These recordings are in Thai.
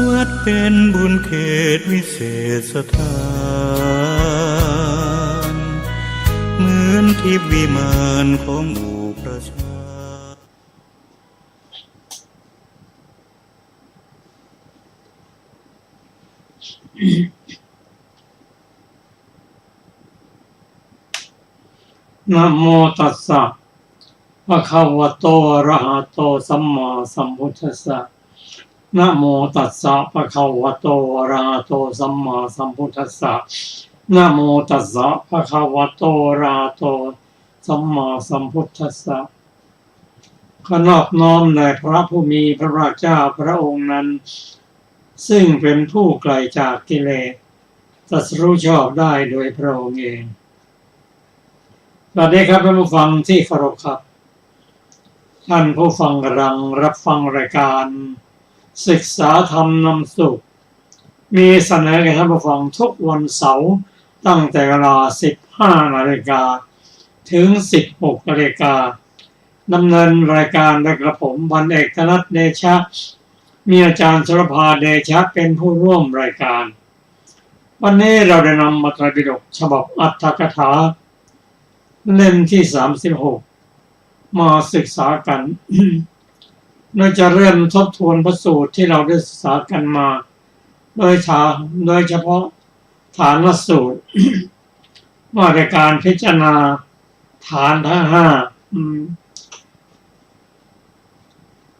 วัดเป็นบุญเขตวิเศษสถานเหมือนทิพย์วิมานของหมู่ประชานะโมตัสสะภะคะวะโตอะระหะโตสัมมาสัมพุทธัสสะนะโมตัสสะภะคะวะโตอะระหะโตสัมมาสัมพุทธัสสะนะโมตัสสะภะคะวะโตอะระหะโตสัมมาสัมพุทธัสสะขอนอบน้อมแด่พระผู้มีพระภาคเจ้าพระองค์นั้นซึ่งเป็นผู้ไกลจากกิเลสตรัสรู้ชอบได้โดยพระองค์เองสวัสดีครับท่านผู้ฟังที่เคารพครับท่านผู้ฟังกำลังรับฟังรายการศึกษาธรรมนำสุขมีเสนอแก่ท่านผู้ฟังทุกวันเสาร์ตั้งแต่เวลา 15 นาฬิกาถึง 16 นาฬิกาดำเนินรายการโดยกระผมพันเอกธนัทเดชะมีอาจารย์ชลภาเดชะเป็นผู้ร่วมรายการวันนี้เราได้นำมัตตปิฎกฉบับอัตถกถาเล่มที่ 36 มาศึกษากันเราจะเริ่มทบทวนพระสูตรที่เราได้ศึกษากันมาโดยเฉพาะฐานสูตร ว่าในการพิจารณาฐานทั้ง5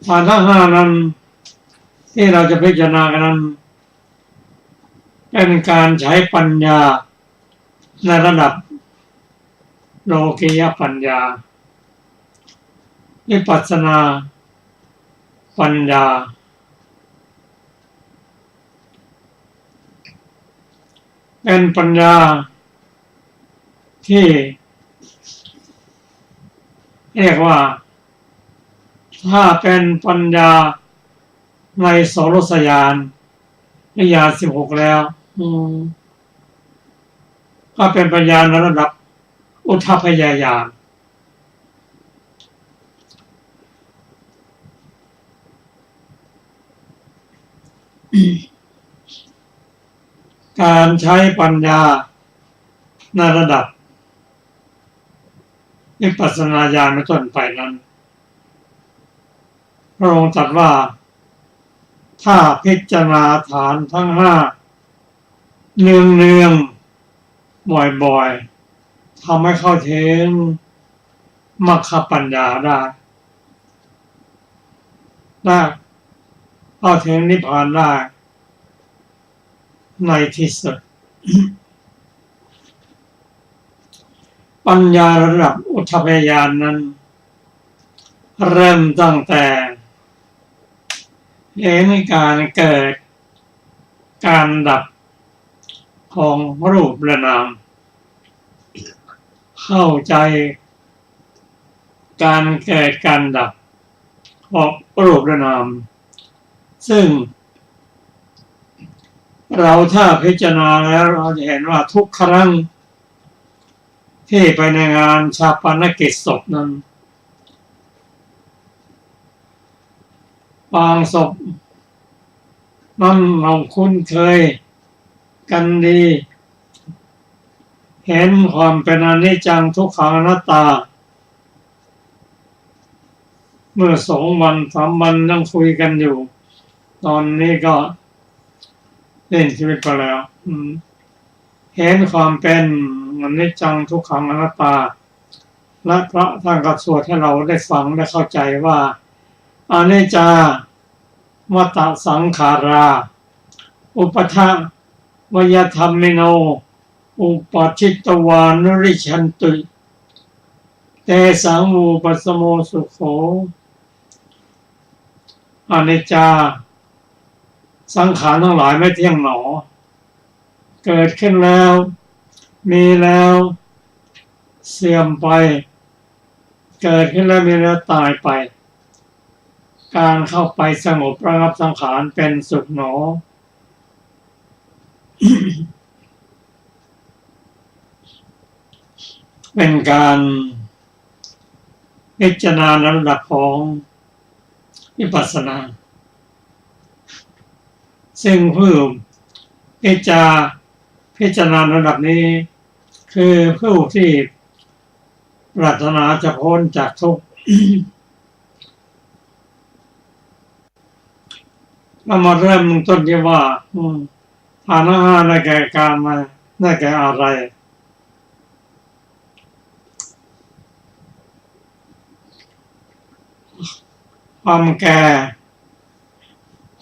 ฐานทั้ง5นั้นที่เราจะพิจารณากันนั้นเป็นการใช้ปัญญาในระดับโลกิยปัญญาวิปัสสนาปัญญาเป็นปัญญาที่เรียกว่าถ้าเป็นปัญญาในโสรสญาณญาณ16แล้วก็เป็นปัญญาในระดับอุทธัพพยญาณการใช้ปัญญาในระดับวิปัสสนาญาณเป็นต้นไปนั้นพระองค์ตรัสว่าถ้าพิจารณาฐานทั้ง5เนืองๆบ่อยๆทำให้เข้าถึงมรรคปัญญาได้เข้าถึงนิพพานได้ในที่สุด ปัญญาระดับอุทธัพพยญาณนั้นเริ่มตั้งแต่เห็นการเกิดการดับของรูปและนามเข้าใจการเกิดการดับของรูปและนามซึ่งเราถ้าพิจารณาแล้วเราจะเห็นว่าทุกครั้งที่ไปในงานชาปนกิจศพนั้นบางศพนั้นเราคุ้นเคยกันดีเห็นความเป็นอนิจจังทุกขังอนัตตาเมื่อ2 วัน 3 วันนั่งคุยกันอยู่ตอนนี้ก็เล่นชีวิตไปแล้วเห็นความเป็นอนิจจังทุกขังอนัตตาและพระท่านก็สวดให้เราได้ฟังได้เข้าใจว่าอนิจจาวัฏสังขาราอุปทาวยธรรมิโนอุปชิตวานุริชันตุเตสังวูปัสสโมสุโขอนิจจาสังขารทั้งหลายไม่เที่ยงหนอเกิดขึ้นแล้วมีแล้วเสื่อมไปเกิดขึ้นแล้วมีแล้วตายไปการเข้าไปสงบระงับสังขารเป็นสุขหนอ เป็นการพิจารณาในระดับของวิปัสสนา ซึ่งผู้พิจารณาระดับนี้คือผู้ที่ปรารถนาจะพ้นจากทุกข์ เรามาเริ่มต้นที่ว่าฐานะห้าได้แก่การมาได้แก่อะไรความแก่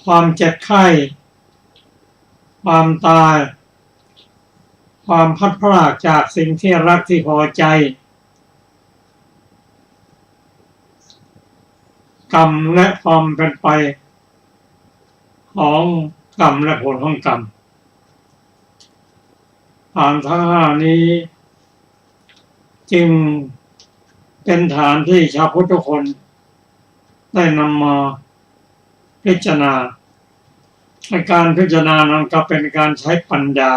ความเจ็บไข้ความตายความพัดพรากจากสิ่งที่รักที่พอใจกรรมและความเป็นไปของกรรมและผลของกรรมฐานทั้งห้านี้จึงเป็นฐานที่ชาวพุทธทุกคนได้นำมาพิจารณาในการพิจารณานั้นก็เป็นการใช้ปัญญา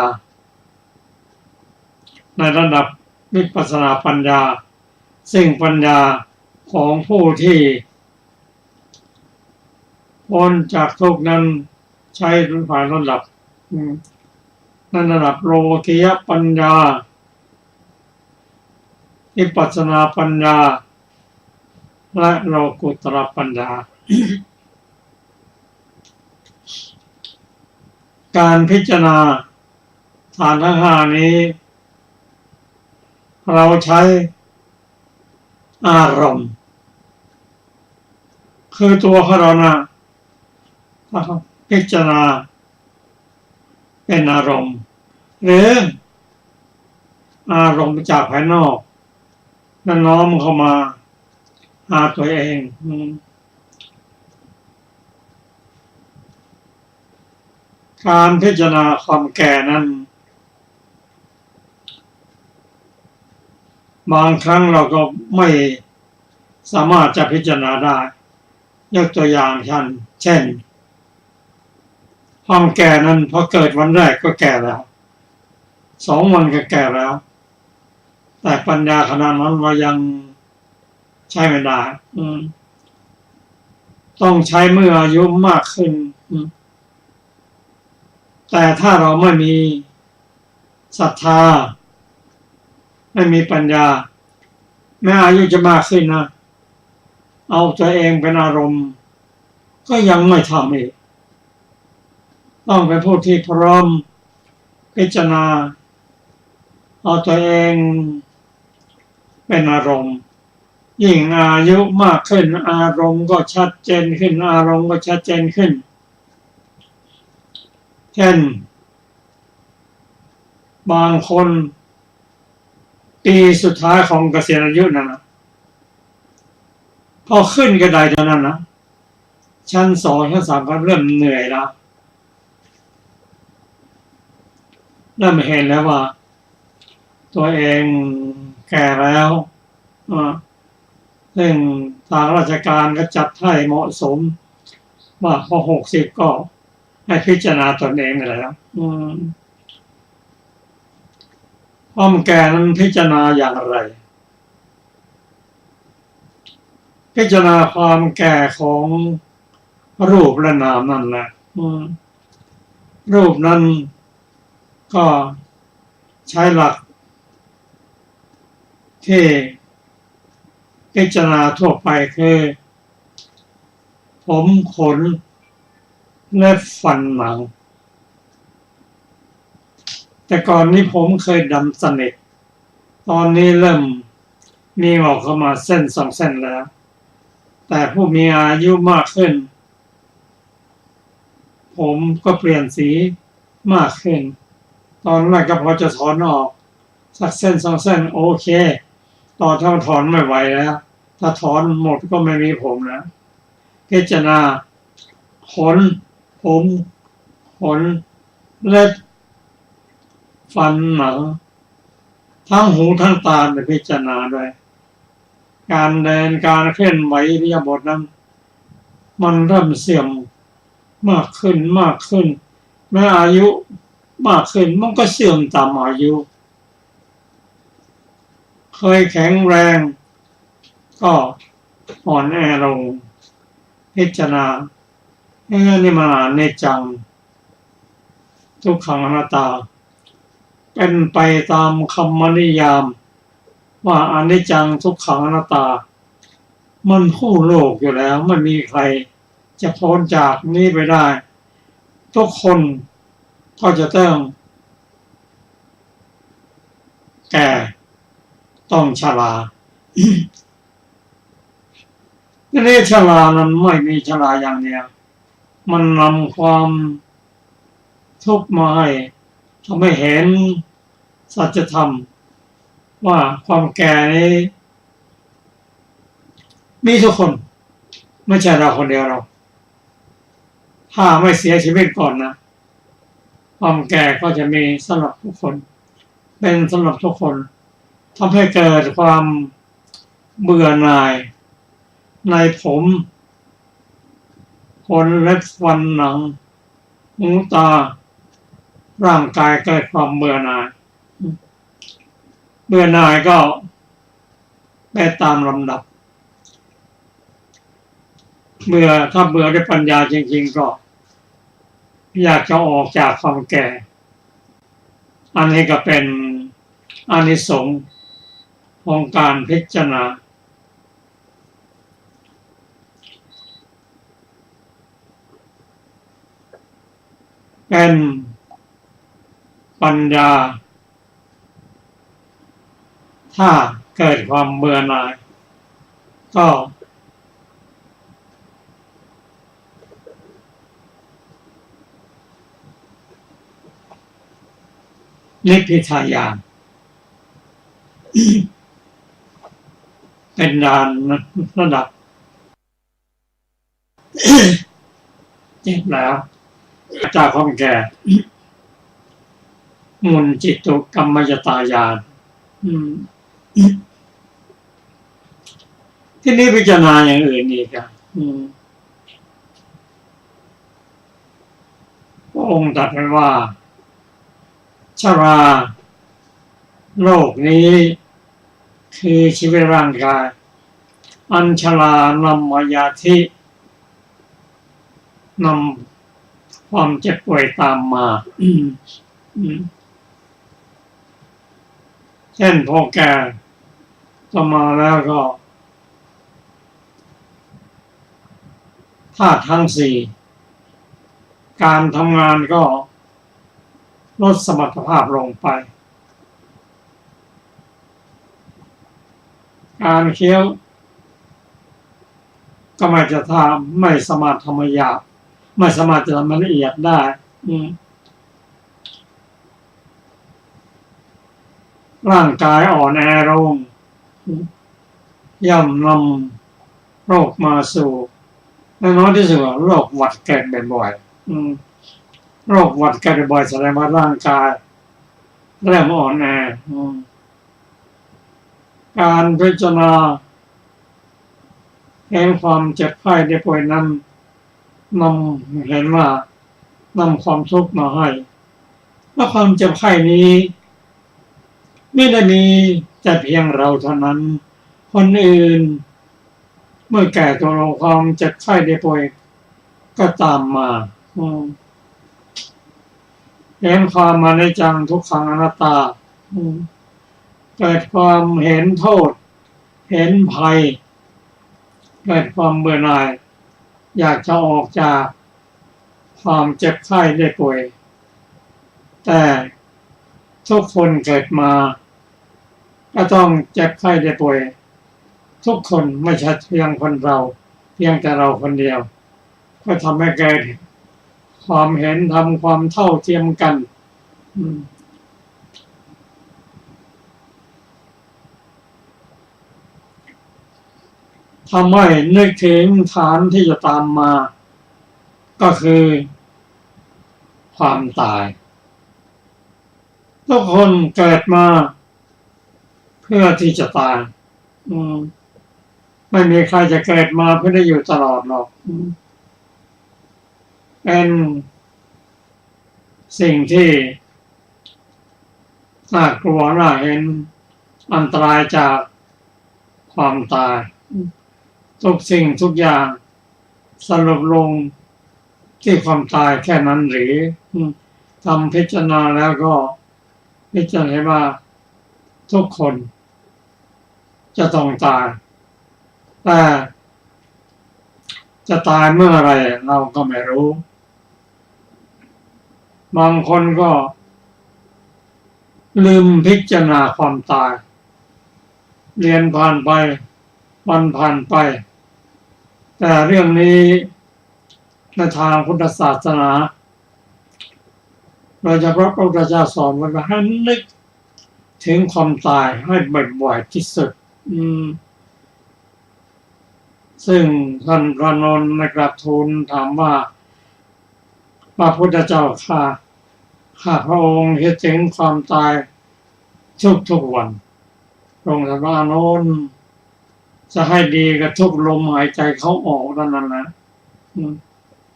ในระดับวิปัสสนาปัญญาซึ่งปัญญาของผู้ที่พ้นจากทุกข์นั้นใช้ฝ่ายระดับนั่นระดับโลกิยปัญญาวิปัสสนาปัญญาและโลกุตระปัญญา การพิจารณาฐานทั้งห้านี้เราใช้อารมณ์คือตัวของเรานะพิจารณาเป็นอารมณ์หรืออารมณ์จากภายนอกนั่นน้อมเข้ามาหาตัวเองการพิจารณาความแก่นั้นบางครั้งเราก็ไม่สามารถจะพิจารณาได้ยกตัวอย่างเช่นความแก่นั้นพอเกิดวันแรกก็แก่แล้ว2 วันก็แก่แล้วแต่ปัญญาขนาดนั้นเรายังใช้ไม่ได้ต้องใช้เมื่ออายุมากขึ้นแต่ถ้าเราไม่มีศรัทธาไม่มีปัญญาแม้อายุจะมากขึ้นนะเอาตัวเองเป็นอารมณ์ก็ยังไม่ทำอีกต้องเป็นผู้ที่พร้อมพิจารณาเอาตัวเองเป็นอารมณ์ยิ่งอายุมากขึ้นอารมณ์ก็ชัดเจนขึ้นอารมณ์ก็ชัดเจนขึ้นเช่นบางคนปีสุดท้ายของเกษียณอายุนั่นนะพอขึ้นกระไดเท่านั้นนะชั้น 2 ชั้น 3ก็เริ่มเหนื่อยแล้วเริ่มเห็นแล้วว่าตัวเองแก่แล้วซึ่งทางราชการก็จัดให้เหมาะสมว่าพอ60ก็ให้พิจารณาตนเองแล้วความแก่นั้นพิจารณาอย่างไรพิจารณาความแก่ของรูปและนามนั่นแหละรูปนั้นก็ใช้หลักที่พิจารณาทั่วไปคือผมขนเล็บฟันหนังแต่ก่อนนี้ผมเคยดำสนิทตอนนี้เริ่มมีออกเข้ามาเส้น2 เส้นแล้วแต่ผู้มีอายุมากขึ้นผมก็เปลี่ยนสีมากขึ้นตอนแรกก็พอจะถอนออกสักเส้น2 เส้นโอเคต่อถ้าถอนไม่ไหวแล้วถ้าถอนหมดก็ไม่มีผมแล้วพิจารณาขนผมขนเล็บฟันหนังทั้งหูทั้งตาไปพิจารณาด้วยการเดินการเคลื่อนไหวอิริยาบถนั้นมันเริ่มเสื่อมมากขึ้นแม้อายุมากขึ้นมันก็เสื่อมตามอายุเคยแข็งแรงก็อ่อนแอลงพิจารณานี่มันอนิจจัง ทุกขังอนัตตาเป็นไปตามคำนิยามว่าอนิจจังทุกขังอนัตตามันคู่โลกอยู่แล้วไม่มีใครจะพ้นจากนี้ไปได้ทุกคนก็จะต้องแก่ต้องชราทีนี้ชรานั้นไม่มีชราอย่างเดียวมันนำความทุกข์มาให้ทำให้เห็นสัจธรรมว่าความแก่นี้มีทุกคนไม่ใช่เราคนเดียวเราถ้าไม่เสียชีวิตก่อนนะความแก่ก็จะมีสำหรับทุกคนเป็นสำหรับทุกคนทำให้เกิดความเบื่อหน่ายในผมขนเล็บฟันหนังหูตาร่างกายเกิดความเบื่อหน่ายก็ไปตามลำดับถ้าเบื่อด้วยปัญญาจริงๆก็อยากจะออกจากความแก่อันนี้ก็เป็นอานิสงส์ของการพิจารณาเป็นปัญญาถ้าเกิดความเบื่อหน่ายก็นิพพิทายานเป็นญาณระดับเจ็บแล้วจากความแก่มุนจิตตุกรรมยตายานที่นี้พิจารณาอย่างอื่นอีกอ่ะพระองค์ตรัสไว้ว่าชราโลกนี้คือชีวิตร่างกายอันชรานำมายาธินำความเจ็บป่วยตามมาเช่นพอแก่ต่อมาแล้วก็ธาตุทั้งสี่การทำงานก็ลดสมรรถภาพลงไปการเคี้ยวก็ไม่สามารถทำหยาบไม่สามารถจะทำละเอียดได้ร่างกายอ่อนแอลงย่อมนำโรคมาสู่น้อยที่สุดโรคหวัดเกิดบ่อยๆโรคหวัดเกิดบ่อยแสดงว่าร่างกายเริ่มอ่อนแอการพิจารณาเห็นความเจ็บไข้ได้ป่วยนั้นเห็นว่านำความทุกข์มาให้และความเจ็บไข้นี้ไม่ได้มีแต่เพียงเราเท่านั้นคนอื่นเมื่อแก่ตัวลงความเจ็บไข้ได้ป่วยก็ตามมาเห็นความอนิจจังทุกขังอนัตตาเกิดความเห็นโทษเห็นภัยเกิดความเบื่อหน่ายอยากจะออกจากความเจ็บไข้ได้ป่วยแต่ทุกคนเกิดมาก็ต้องเจ็บไข้ได้ป่วยทุกคนไม่ใช่เพียงคนเราเพียงแต่เราคนเดียวก็ทำให้เกิดความเห็นทำความเท่าเทียมกันทำให้นึกถึงฐานที่จะตามมาก็คือความตายทุกคนเกิดมาเพื่อที่จะตายไม่มีใครจะเกิดมาเพื่อได้อยู่ตลอดหรอกเป็นสิ่งที่น่ากลัวน่าเห็นอันตรายจากความตายทุกสิ่งทุกอย่างสรุปลงที่ความตายแค่นั้นหรือ ทำพิจารณาแล้วก็พิจารณาว่าทุกคนจะต้องตายแต่จะตายเมื่อไรเราก็ไม่รู้บางคนก็ลืมพิจารณาความตายเรียนผ่านไปวันผ่านไปแต่เรื่องนี้ในทางพุทธศาสนาโดยเฉพาะพระพุทธเจ้าสอนไว้ว่าให้นึกถึงความตายให้บ่อยๆที่สุดซึ่งท่านพระนนท์ในกราบทูลถามว่าพระพุทธเจ้าข้าพระองค์คิดถึงความตายทุกวันพระองค์ตรัสว่าโน้นจะให้ดีกับทุกลมหายใจเขาออกนั่นนะ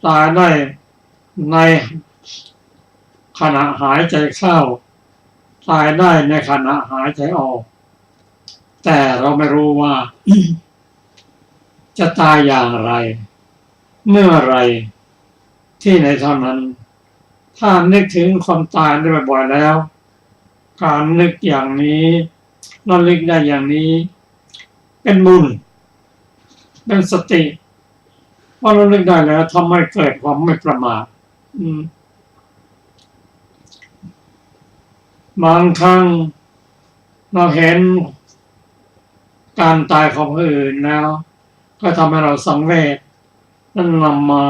ตายได้ในขณะหายใจเข้าตายได้ในขณะหายใจออกแต่เราไม่รู้ว่า จะตายอย่างไรเมื่อไรที่ไหนเท่านั้นถ้านึกถึงความตายได้บ่อยๆแล้วการนึกอย่างนี้ระลึกได้อย่างนี้เป็นบุญเป็นสติพอระลึกได้แล้วทำให้เกิดความไม่ประมาทบางครั้งเราเห็นการตายของผู้อื่นแล้วก็ทำให้เราสังเวชนั่นนำมา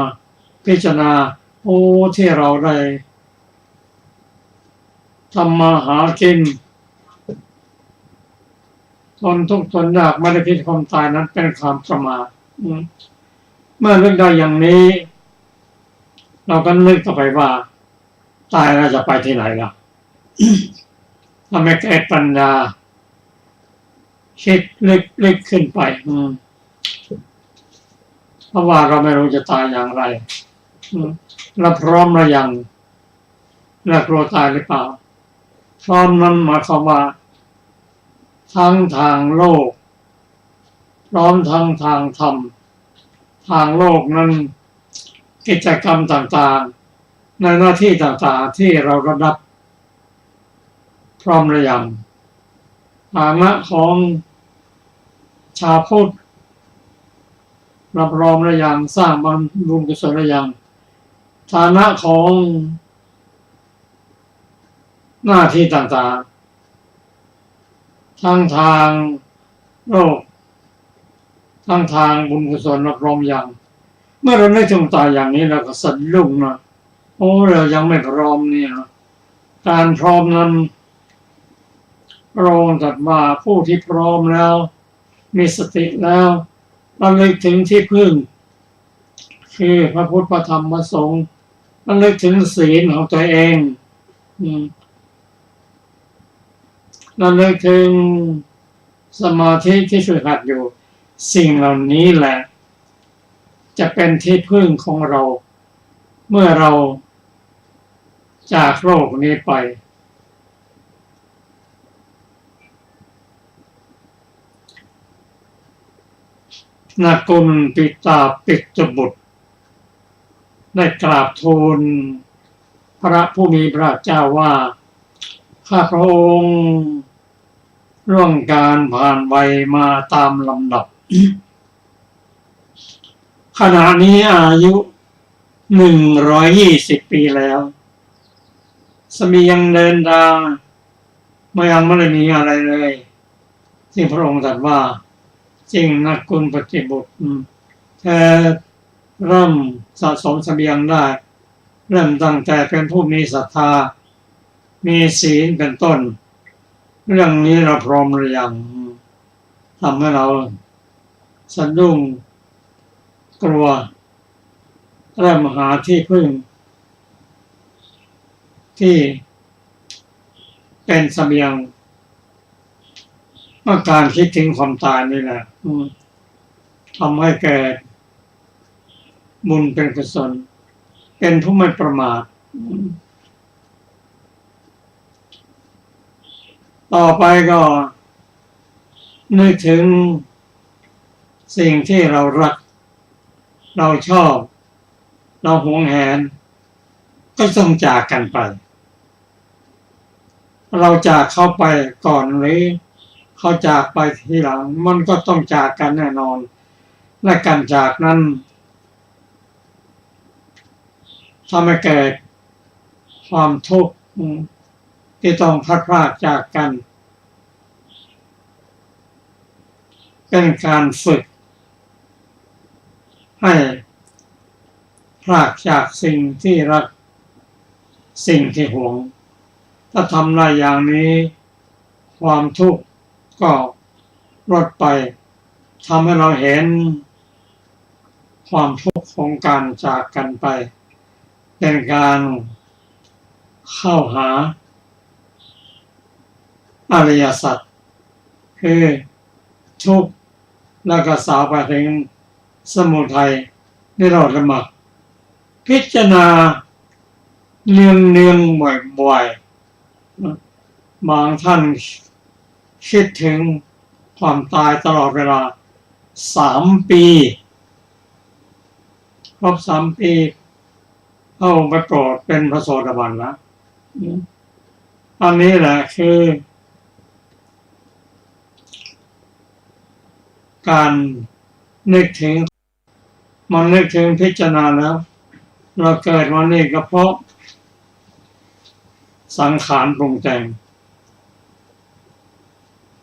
พิจารณาที่เราได้ทำมาหากินทนทุกข์ทนยากไม่ได้คิดความตายนั้นเป็นความประมาทเมื่อนึกได้อย่างนี้เราก็นึกต่อไปว่าตายแล้วจะไปที่ไหนล่ะ ทำให้เกิดปัญญาคิดลึกขึ้นไปเพราะว่าเราไม่รู้จะตายอย่างไรเราพร้อมหรือยังและกลัวตายหรือเปล่าพร้อมนั้นหมายความว่าทั้งทางโลกพร้อมทั้งทางธรรมทางโลกนั้นกิจกรรมต่างๆในหน้าที่ต่างๆที่เรารับพร้อมหรือยังฐานะของชาวพุทธรับรองหรือยังสร้างบุญกุศลหรือยังฐานะของหน้าที่ต่างๆทั้งทางโลกทั้งทางบุญกุศลรับรองอย่างเมื่อเราได้จงตายอย่างนี้เราก็สะดุ้งนะเรายังไม่พร้อมเนี่ยการพร้อมนั้นพระองค์ตรัสว่าผู้ที่พร้อมแล้วมีสติแล้วระลึกถึงที่พึ่งคือพระพุทธพระธรรมพระสงฆ์ระลึกถึงศีลของตัวเองระลึกถึงสมาธิที่ฝึกหัดอยู่สิ่งเหล่านี้แหละจะเป็นที่พึ่งของเราเมื่อเราจากโลกนี้ไปนกุลปิตาปิจบุตรได้กราบทูลพระผู้มีพระเจ้าว่าข้าพระองค์ร่วงการผ่านวัยมาตามลำดับ ขณะนี้อายุ120 ปีแล้วเสบียงเดินทางยังไม่ได้มีอะไรเลยที่พระองค์ตรัสว่าจริงนักกุลปฏิบุตรเธอเริ่มสะสมเสบียงได้เริ่มตั้งแต่เป็นผู้มีศรัทธามีศีลเป็นต้นเรื่องนี้เราพร้อมหรือยังทำให้เราสะดุ้งกลัวเริ่มหาที่พึ่งที่เป็นเสบียงเมื่อการคิดถึงความตายนี่แหละทำให้เกิดบุญเป็นกุศลเป็นผู้ไม่ประมาทต่อไปก็นึกถึงสิ่งที่เรารักเราชอบเราหวงแหนก็ต้องจากกันไป เราจากเข้าไปก่อนหรือเขาจากไปทีหลังมันก็ต้องจากกันแน่นอนและการจากนั้นทำให้เกิดความทุกข์ที่ต้องพลัดพรากจากกันเป็นการฝึกให้พรากจากสิ่งที่รักสิ่งที่หวงถ้าทำได้อย่างนี้ความทุกข์ก็ลดไปทำให้เราเห็นความทุกข์ของการจากกันไปเป็นการเข้าหาอริยสัจคือทุกข์แล้วก็สาวไปถึงสมุทัยนิโรธมรรคพิจารณาเนืองบ่อยบางท่านคิดถึงความตายตลอดเวลา3 ปีครบ3 ปีพระองค์ไปโปรดเป็นพระโสดาบันแล้วอันนี้แหละคือการนึกถึงมันนึกถึงพิจารณาแล้วเราเกิดมานี่ก็เพราะสังขารปรุงแต่ง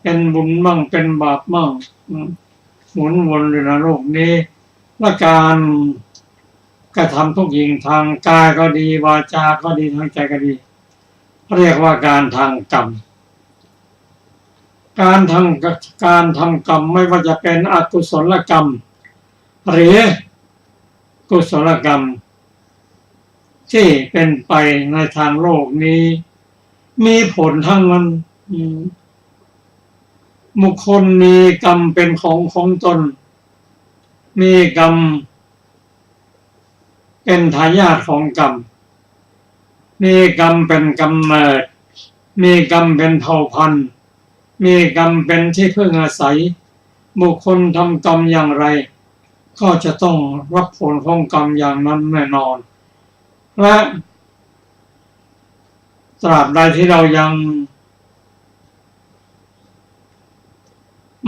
เป็นบุญมั่งเป็นบาปมั่งหมุนวนอยู่ในโลกนี้และการกระทำทุกอย่างทางกายก็ดีวาจาก็ดีทางใจก็ดีเรียกว่าการทางกรรมการทำกรรมไม่ว่าจะเป็นอกุศลกรรมหรือกุศลกรรมที่เป็นไปในทางโลกนี้มีผลทั้งนั้นบุคคลมีกรรมเป็นของตนมีกรรมเป็นทายาทของกรรมมีกรรมเป็นกำเนิดมีกรรมเป็นเผ่าพันธุ์มีกรรมเป็นที่พึ่งอาศัยบุคคลทำกรรมอย่างไรก็จะต้องรับผลของกรรมอย่างนั้นแน่นอนและตราบใดที่เรายัง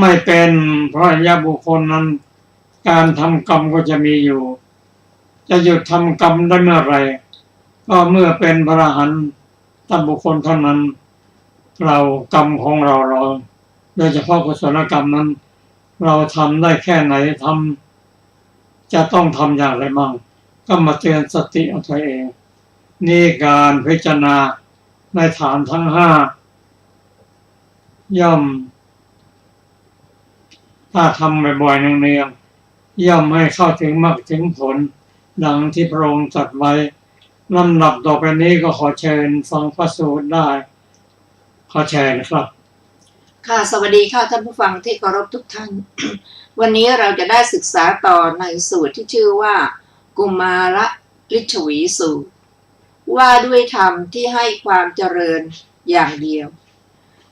ไม่เป็นพระอริยบุคคลนั้นการทำกรรมก็จะมีอยู่จะหยุดทำกรรมได้เมื่อไรก็เมื่อเป็นพระอรหันตบุคคลเท่านั้นเรากรรมของเราโดยเฉพาะกุศลกรรมนั้นเราทำได้แค่ไหนทำจะต้องทำอย่างไรบ้างก็มาเตือนสติเอาตัวเองนี่การพิจารณาในฐานทั้ง5ย่อมถ้าทำบ่อยๆเนืองๆย่อมให้เข้าถึงมรรคถึงผลดังที่พระองค์ตรัสไว้ลำดับต่อไปนี้ก็ขอเชิญฟังพระสูตรได้ขอเชิญครับค่ะสวัสดีค่ะท่านผู้ฟังที่เคารพทุกท่าน วันนี้เราจะได้ศึกษาต่อในสูตรที่ชื่อว่ากุมารลิชวีสูตรว่าด้วยธรรมที่ให้ความเจริญอย่างเดียว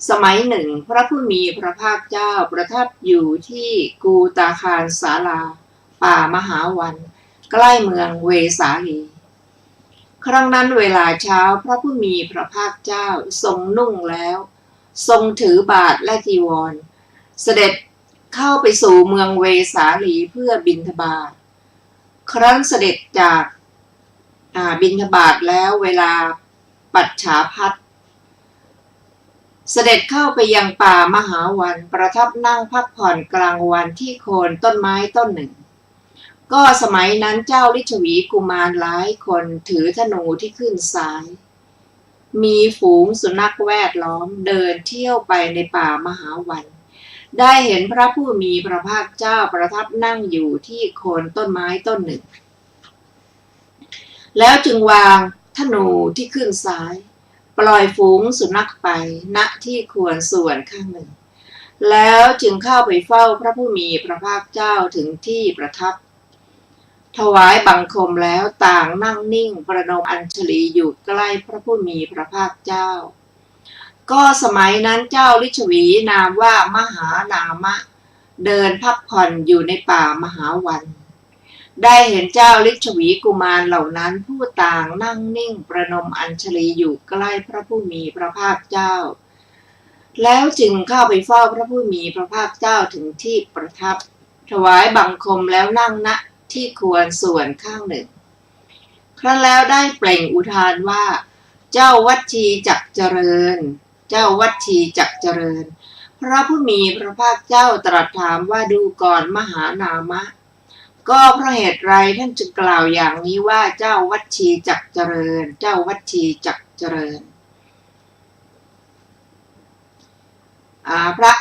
สมัยหนึ่งพระผู้มีพระภาคเจ้าประทับอยู่ที่กูตาคารศาลาป่ามหาวันใกล้เมืองเวสาลีครั้งนั้นเวลาเช้าพระผู้มีพระภาคเจ้าทรงนุ่งแล้วทรงถือบาตรและจีวรเสด็จเข้าไปสู่เมืองเวสาลีเพื่อบิณฑบาตครั้นเสด็จจากบิณฑบาตแล้วเวลาปัจฉาภัทเสด็จเข้าไปยังป่ามหาวันประทับนั่งพักผ่อนกลางวันที่โคนต้นไม้ต้นหนึ่งก็สมัยนั้นเจ้าลิชวีกุมารหลายคนถือธนูที่ขึ้นซ้ายมีฝูงสุนัขแวดล้อมเดินเที่ยวไปในป่ามหาวันได้เห็นพระผู้มีพระภาคเจ้าประทับนั่งอยู่ที่โคนต้นไม้ต้นหนึ่งแล้วจึงวางธนูที่ขึ้นซ้ายปล่อยฝูงสุนัขไปณที่ควรส่วนข้างหนึ่งแล้วจึงเข้าไปเฝ้าพระผู้มีพระภาคเจ้าถึงที่ประทับถวายบังคมแล้วต่างนั่งนิ่งประนมอัญชลีอยู่ใกล้พระผู้มีพระภาคเจ้าก็สมัยนั้นเจ้าลิชวีนามว่ามหานามะเดินพักผ่อนอยู่ในป่ามหาวัน ได้เห็นเจ้าฤชวีกุมารเหล่านั้นผู้ต่างนั่งนิ่งประนมอัญชลีอยู่ใกล้พระผู้มีพระภาคเจ้าแล้วจึงเข้าไปเฝ้าพระผู้มีพระภาคเจ้าถึงที่ประทับถวายบังคมแล้วนั่งณที่ควรส่วนข้างหนึ่งครั้นแล้วได้เปล่งอุทานว่าเจ้าวัชชีจักเจริญเจ้าวัชชีจักเจริญพระผู้มีพระภาคเจ้าตรัสถามว่าดูก่อนมหานามะก็เพราะเหตุไรท่านจึงกล่าวอย่างนี้ว่าเจ้าวัชชีจักเจริญเจ้าวัชชีจักเจริญพระ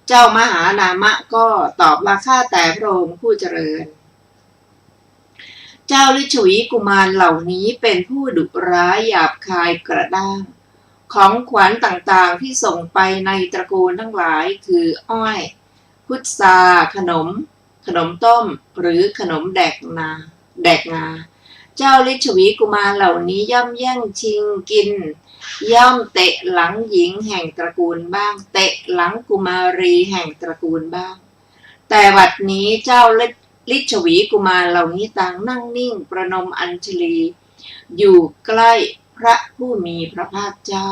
เจ้ามหานามะก็ตอบว่าข้าแต่พระองค์ผู้เจริญเจ้าฤชวีกุมารเหล่านี้เป็นผู้ดุร้ายหยาบคายกระด้างของขวัญต่างๆที่ส่งไปในตระกูลทั้งหลายคืออ้อยพุทราขนมต้มหรือขนมแดกงาเจ้าฤชวีกุมารเหล่านี้ย่อมแย่งชิงกินย่อมเตะหลังหญิงแห่งตระกูลบ้างเตะหลังกุมารีแห่งตระกูลบ้างแต่บัดนี้เจ้าฤชวีกุมารเหล่านี้ต่างนั่งนิ่งประนมอัญชลีอยู่ใกล้พระผู้มีพระภาคเจ้า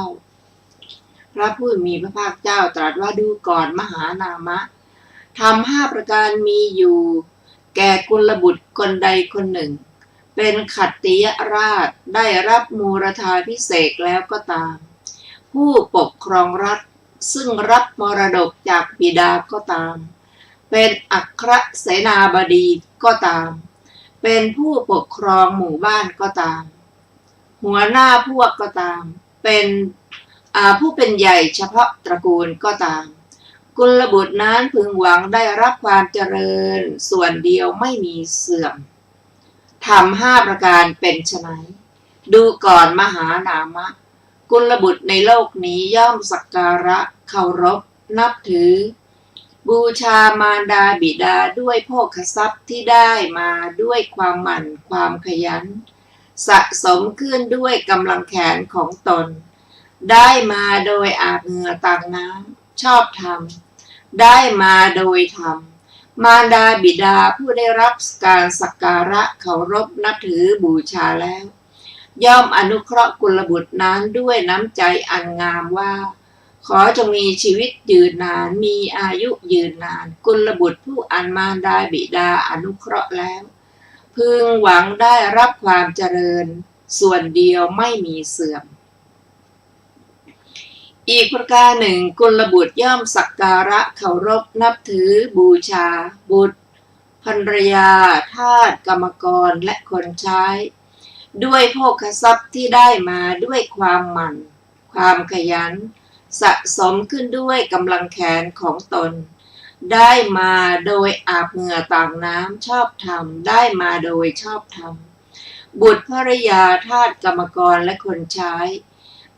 พระผู้มีพระภาคเจ้าตรัสว่าดูก่อนมหานามะธรรม5ประการมีอยู่แก่กุลบุตรคนใดคนหนึ่งเป็นขัตติยราชได้รับมูรธาภิเษกแล้วก็ตามผู้ปกครองรัฐซึ่งรับมรดกจากบิดาก็ตามเป็นอัครเสนาบดีก็ตามเป็นผู้ปกครองหมู่บ้านก็ตามหัวหน้าพวกก็ตามเป็นผู้เป็นใหญ่เฉพาะตระกูลก็ตามกุลบุตรนั้นพึงหวังได้รับความเจริญส่วนเดียวไม่มีเสื่อมธรรม5ประการเป็นไฉนดูก่อนมหานามะกุลบุตรในโลกนี้ย่อมสักการะเคารพนับถือบูชามารดาบิดาด้วยโภคทรัพย์ที่ได้มาด้วยความหมั่นความขยันสะสมขึ้นด้วยกำลังแขนของตนได้มาโดยอาบเหงื่อต่างน้ำชอบธรรมได้มาโดยธรรมมารดาบิดาผู้ได้รับการสักการะเคารพนับถือบูชาแล้วย่อมอนุเคราะห์กุลบุตรนั้นด้วยน้ำใจอันงามว่าขอจงมีชีวิตยืนนานมีอายุยืนนานกุลบุตรผู้อันมารดาบิดาอนุเคราะห์แล้วพึงหวังได้รับความเจริญส่วนเดียวไม่มีเสื่อมอีกประการหนึ่งกุลบุตรย่อมสักการะเคารพนับถือบูชาบุตรภรรยาทาสกรรมกรและคนใช้ด้วยโภคทรัพย์ที่ได้มาด้วยความหมั่นความขยันสะสมขึ้นด้วยกำลังแขนของตนได้มาโดยอาบเหงื่อต่างน้ำชอบธรรมได้มาโดยชอบธรรมบุตรภรรยาทาสกรรมกรและคนใช้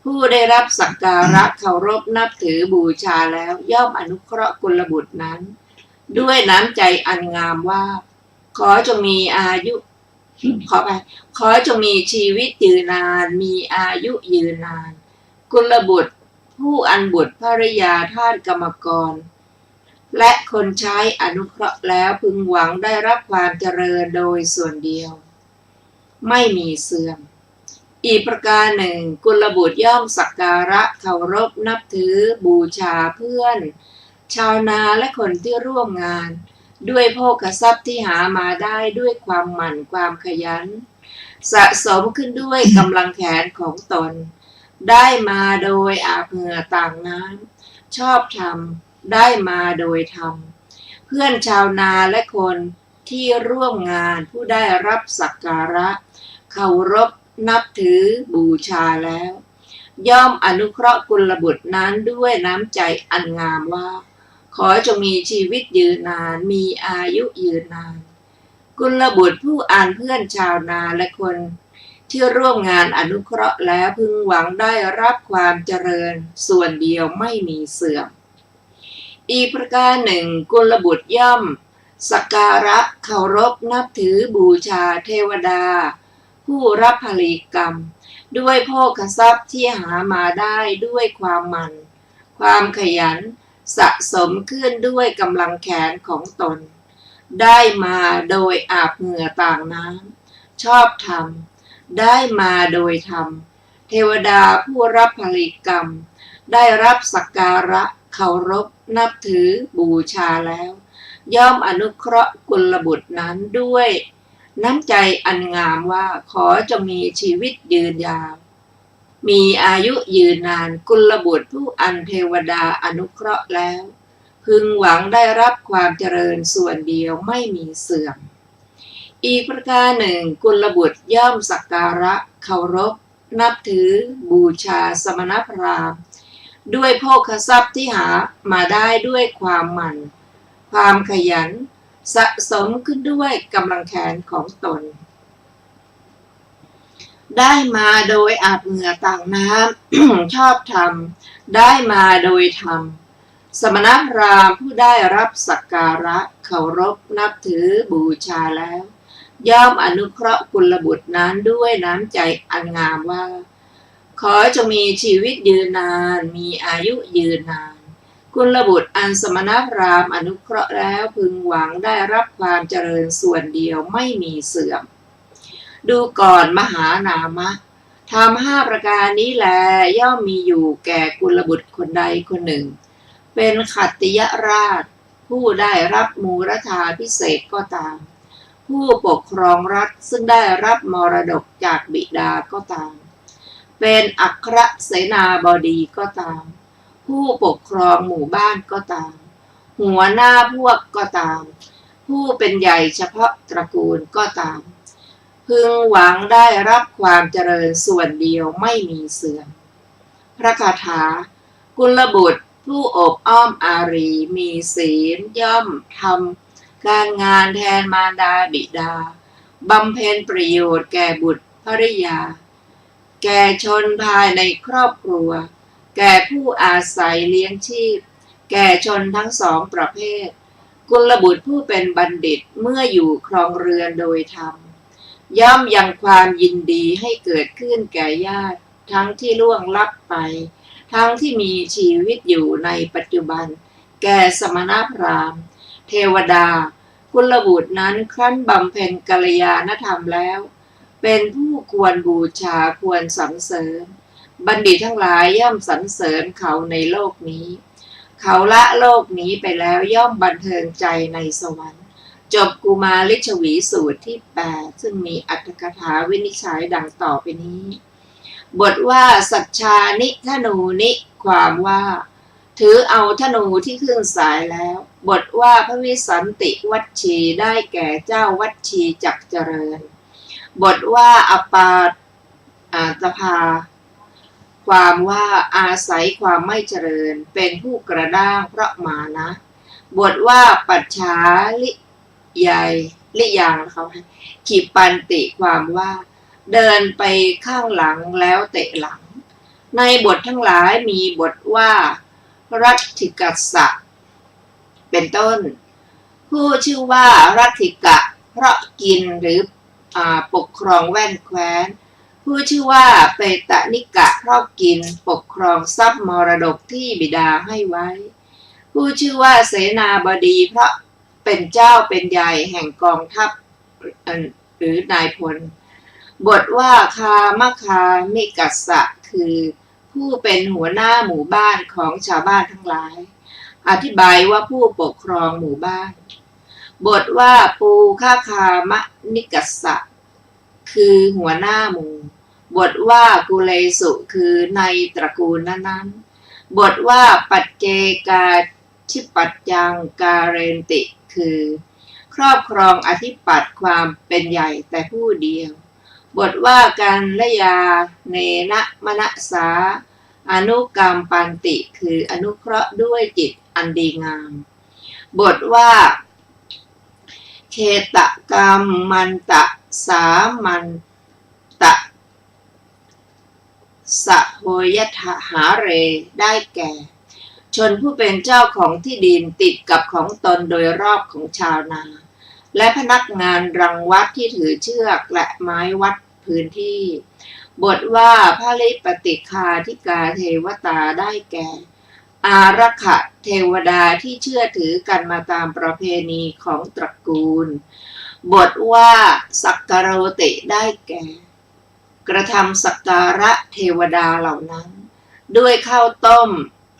ผู้ได้รับสักการะเคารพนับถือบูชาแล้วย่อมอนุเคราะห์กุลบุตรนั้นด้วยน้ำใจอันงามว่าขอจงมีอายุขอจงมีชีวิตยืนนานมีอายุยืนนานกุลบุตรผู้อันบุตรภริยาทาสกรรมกรและคนใช้อนุเคราะห์แล้วพึงหวังได้รับความเจริญโดยส่วนเดียวไม่มีเสื่อมอีกประการหนึ่งกุลบุตรย่อมสักการะเคารพนับถือบูชาเพื่อนชาวนาและคนที่ร่วมงานด้วยโภคทรัพย์ที่หามาได้ด้วยความหมั่นความขยันสะสมขึ้นด้วยกำลังแขนของตนได้มาโดยอาบเหงื่อต่างน้ำชอบธรรมได้มาโดยธรรมเพื่อนชาวนาและคนที่ร่วมงานผู้ได้รับสักการะเคารพนับถือบูชาแล้วย่อมอนุเคราะห์กุลบุตรนั้นด้วยน้ำใจอันงามว่าขอจงมีชีวิตยืนนานมีอายุยืนนานกุลบุตรผู้อ่านเพื่อนชาวนาและคนที่ร่วมงานอนุเคราะห์แล้วพึงหวังได้รับความเจริญส่วนเดียวไม่มีเสื่อมอีกประการหนึ่งกุลบุตรย่อมสักการะเคารพนับถือบูชาเทวดาผู้รับผลีกรรมด้วยโภคทรัพย์ที่หามาได้ด้วยความหมั่นความขยันสะสมขึ้นด้วยกำลังแขนของตน ได้มาโดยอาบเหงื่อต่างน้ำชอบธรรมได้มาโดยธรรมเทวดาผู้รับผลิกรรมได้รับสักการะเคารพนับถือบูชาแล้วย่อมอนุเคราะห์กุลบุตรนั้นด้วยน้ำใจอันงามว่าขอจงมีชีวิตยืนยาวมีอายุยืนนานกุลบุตรผู้อันเทวดาอนุเคราะห์แล้วพึงหวังได้รับความเจริญส่วนเดียวไม่มีเสื่อมอีกประการหนึ่งกุลบุตรย่อมสักการะเคารพนับถือบูชาสมณพราหมณ์ด้วยโภคทรัพย์ที่หามาได้ด้วยความหมั่นความขยันสะสมขึ้นด้วยกำลังแขนของตนได้มาโดยอาบเหงื่อต่างน้ำ ชอบธรรมได้มาโดยธรรมสมณพราหมณ์ผู้ได้รับสักการะเคารพนับถือบูชาแล้วย่อมอนุเคราะห์กุลบุตรนั้นด้วยน้ำใจอันงามว่าขอจงมีชีวิตยืนนานมีอายุยืนนานกุลบุตรอันสมณพราหมณ์อนุเคราะห์แล้วพึงหวังได้รับความเจริญส่วนเดียวไม่มีเสื่อมดูก่อนมหานามะธรรม5ประการนี้แลย่อมมีอยู่แก่กุลบุตรคนใดคนหนึ่งเป็นขัตติยราชผู้ได้รับมูรธาพิเศษก็ตามผู้ปกครองรัฐซึ่งได้รับมรดกจากบิดาก็ตามเป็นอัครเสนาบดีก็ตามผู้ปกครองหมู่บ้านก็ตามหัวหน้าพวกก็ตามผู้เป็นใหญ่เฉพาะตระกูลก็ตามพึงหวังได้รับความเจริญส่วนเดียวไม่มีเสื่อมพระคาถากุลบุตรผู้อบอ้อมอารีมีศีลย่อมทำการงานแทนมารดาบิดาบำเพ็ญประโยชน์แก่บุตรภริยาแก่ชนภายในครอบครัวแก่ผู้อาศัยเลี้ยงชีพแก่ชนทั้งสองประเภทกุลบุตรผู้เป็นบัณฑิตเมื่ออยู่ครองเรือนโดยธรรมย่อมยังความยินดีให้เกิดขึ้นแก่ญาติทั้งที่ล่วงลับไปทั้งที่มีชีวิตอยู่ในปัจจุบันแก่สมณพราหมณ์เทวดากุลบุตรนั้นครั้นบำเพ็ญกัลยาณธรรมแล้วเป็นผู้ควรบูชาควรสรรเสริญบัณฑิตทั้งหลายย่อมสรรเสริญเขาในโลกนี้เขาละโลกนี้ไปแล้วย่อมบันเทิงใจในสวรรค์จบกุมาลิชวีสูตรที่8ซึ่งมีอรรถกถาวินิจฉัยดังต่อไปนี้บทว่าสัจชานิธนูนิความว่าถือเอาธนูที่ขึ้นสายแล้วบทว่าพระวิสันติวัชชีได้แก่เจ้าวัชชีจักเจริญบทว่าอปาตภาความว่าอาศัยความไม่เจริญเป็นผู้กระด้างเพราะมานะบทว่าปัจฉาลิยายลิยังเขาขีปันติความว่าเดินไปข้างหลังแล้วเตะหลังในบททั้งหลายมีบทว่ารัตถิกัสสะเป็นต้นผู้ชื่อว่ารัตถิกะเพราะกินหรือปกครองแว่นแคว้นผู้ชื่อว่าเปตนิกะเพราะกินปกครองทรัพย์มรดกที่บิดาให้ไว้ผู้ชื่อว่าเสนาบดีเพราะเป็นเจ้าเป็นใหญ่แห่งกองทัพหรือนายพลบทว่าคามคามิกัสสะคือผู้เป็นหัวหน้าหมู่บ้านของชาวบ้านทั้งหลายอธิบายว่าผู้ปกครองหมู่บ้านบทว่าปูคาคามนิกัสสะคือหัวหน้าหมู่บทว่ากุเลสุคือในตระกูลนั้นๆบทว่าปัจเจกาชิปัจจังการเรนติคือครอบครองอธิปัตย์ความเป็นใหญ่แต่ผู้เดียวบทว่าการละยาเนนะมณสาอนุกรรมปันติคืออนุเคราะห์ด้วยจิตอันดีงามบทว่าเคตกรรมมันตะสามันตะสะโหยทหาเรได้แก่ชนผู้เป็นเจ้าของที่ดินติดกับของตนโดยรอบของชาวนาและพนักงานรังวัดที่ถือเชือกและไม้วัดพื้นที่บทว่าพระลิปติคาธิกาเทวตาได้แก่ อารักขเทวดาที่เชื่อถือกันมาตามประเพณีของตระกูลบทว่าสักการโรติได้แก่ กระทำสักการะเทวดาเหล่านั้นด้วยข้าวต้ม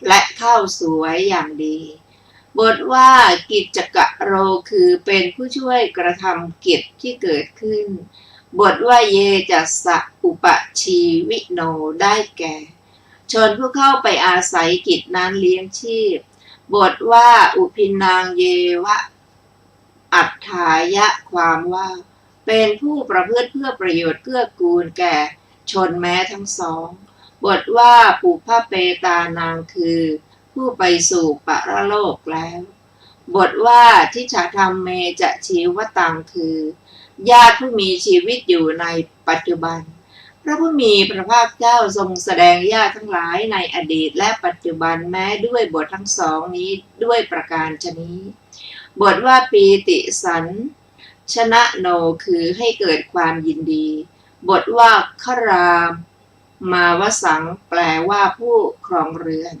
และข้าวสวยอย่างดีบทว่ากิจกะโรคือเป็นผู้ช่วยกระทำกิจที่เกิดขึ้นบทว่าเยจัสสะอุปชีวิโนได้แก่ชนผู้เข้าไปอาศัยกิจนั้นเลี้ยงชีพบทว่าอุพินางเยวะอัฏฐายะความว่าเป็นผู้ประพฤติเพื่อประโยชน์เกื้อกูลแก่ชนแม้ทั้งสองบทว่าปุพพเปตานางคือผู้ไปสู่ปรโลกแล้วบทว่าทิฏฐธรรมเมจะชีวตังคือญาติผู้มีชีวิตอยู่ในปัจจุบันพระผู้มีพระภาคเจ้าทรงแสดงญาติทั้งหลายในอดีตและปัจจุบันแม้ด้วยบททั้งสองนี้ด้วยประการฉะนี้บทว่าปีติสันชนะโนคือให้เกิดความยินดีบทว่าครามาวสังแปลว่าผู้ครองเรือน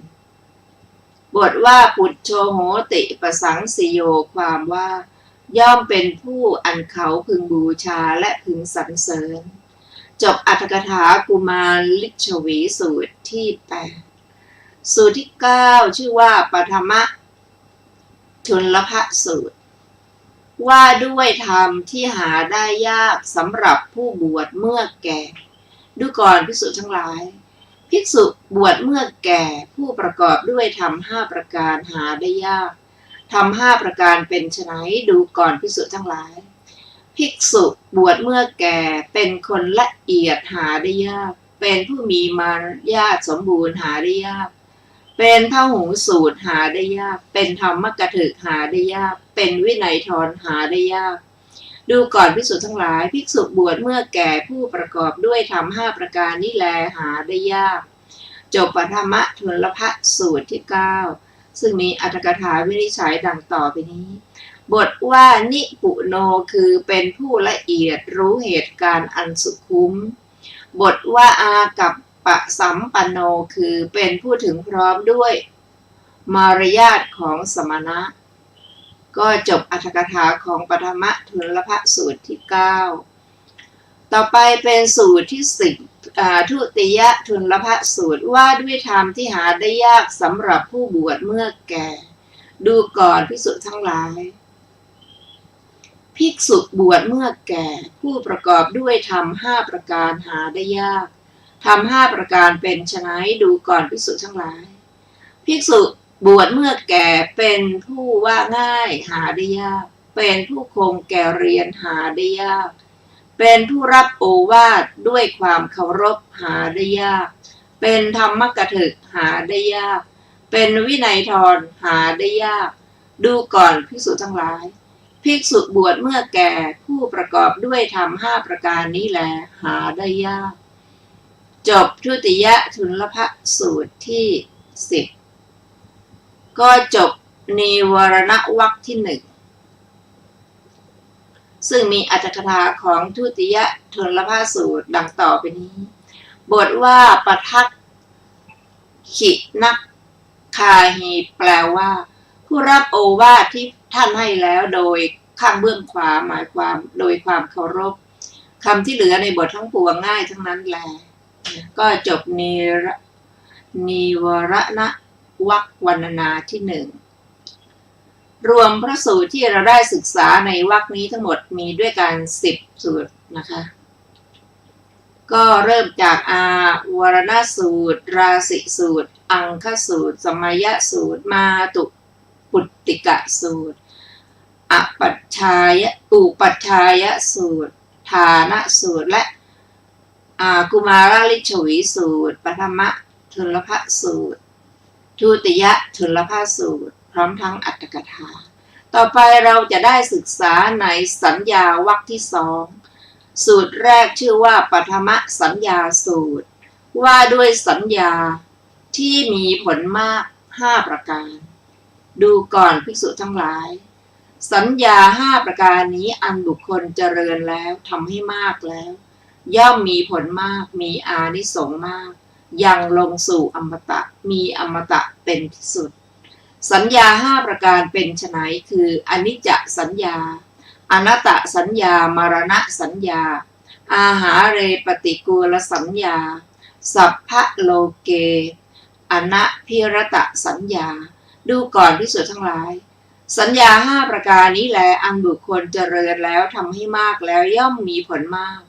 บทว่าปุจโชโหติปสังสิโยความว่าย่อมเป็นผู้อันเขาพึงบูชาและพึงสรรเสริญจบอรรถกถากุมารลิชวีสูตรที่8สูตรที่9ชื่อว่าปฐมทุลภสูตรว่าด้วยธรรมที่หาได้ยากสำหรับผู้บวชเมื่อแก่ดูก่อนภิกษุทั้งหลายภิกษุบวชเมื่อแก่ผู้ประกอบด้วยธรรม5ประการหาได้ยากธรรม5ประการเป็นไฉนดูก่อนภิกษุทั้งหลายภิกษุบวชเมื่อแก่เป็นคนละเอียดหาได้ยากเป็นผู้มีมารยาทสมบูรณ์หาได้ยากเป็นพหูสูตรหาได้ยากเป็นธรรมกถึกหาได้ยากเป็นวินัยทรหาได้ยากดูก่อนภิกษุทั้งหลายภิกษุบวชเมื่อแก่ผู้ประกอบด้วยธรรม5ประการนี้แลหาได้ยากจบปฐมทุลภสูตรที่9ซึ่งมีอรรถกถาวินิจฉัยดังต่อไปนี้บทว่านิปุโนคือเป็นผู้ละเอียดรู้เหตุการณ์อันสุขุมบทว่าอากัปปะสัมปันโนคือเป็นผู้ถึงพร้อมด้วยมารยาทของสมณะก็จบอรรถกถาของปฐมทุลภสูตรที่9ต่อไปเป็นสูตรที่10ทุติยทุลภสูตรว่าด้วยธรรมที่หาได้ยากสำหรับผู้บวชเมื่อแก่ดูก่อนภิกษุทั้งหลายภิกษุบวชเมื่อแก่ผู้ประกอบด้วยธรรม5ประการหาได้ยากธรรม5ประการเป็นไฉนดูก่อนภิกษุทั้งหลายภิกษุบวชเมื่อแก่เป็นผู้ว่าง่ายหาได้ยากเป็นผู้คงแก่เรียนหาได้ยากเป็นผู้รับโอวาทด้วยความเคารพหาได้ยากเป็นธรรมกถึกหาได้ยากเป็นวินัยทรหาได้ยากดูก่อนภิกษุทั้งหลายภิกษุบวชเมื่อแก่ผู้ประกอบด้วยธรรม5ประการนี้แลหาได้ยากจบทุติยทุลภสูตรที่10ก็จบนิวรณวรรคที่1ซึ่งมีอรรถกถาของทุติยทุลภสูตรดังต่อไปนี้บทว่าปทักขินักคาหีแปลว่าผู้รับโอวาทที่ท่านให้แล้วโดยข้างเบื้องขวาหมายความโดยความเคารพคำที่เหลือในบททั้งปวงง่ายทั้งนั้นแลก็จบนิวรณวรรควรรณนาที่1รวมพระสูตรที่เราได้ศึกษาในวรรคนี้ทั้งหมดมีด้วยกัน10สูตรนะคะก็เริ่มจากอาวรณสูตรราสิสูตรอังคสูตรสมัยสูตรมาตุปุตติกะสูตรอุปัชฌายสูตรฐานะสูตรและกุมารลิชวีสูตรปฐมทุลภสูตรทุติยทุลภสูตรพร้อมทั้งอรรถกถาต่อไปเราจะได้ศึกษาในสัญญาวรรคที่2สูตรแรกชื่อว่าปฐมสัญญาสูตรว่าด้วยสัญญาที่มีผลมาก5ประการดูก่อนภิกษุทั้งหลายสัญญา5ประการนี้อันบุคคลเจริญแล้วทำให้มากแล้วย่อมมีผลมากมีอานิสงส์มาก ยังลงสู่อมตะมีอมตะเป็นที่สุดสัญญา5ประการเป็นไฉนคืออนิจจสัญญาอนัตตสัญญามรณะสัญญาอาหาเรปฏิกูลสัญญาสัพพะโลเกอนะพิรตสัญญาดูก่อนภิกษุทั้งหลายสัญญา5ประการนี้แลอันบุคคลเจริญแล้วทำให้มากแล้วย่อมมีผลมาก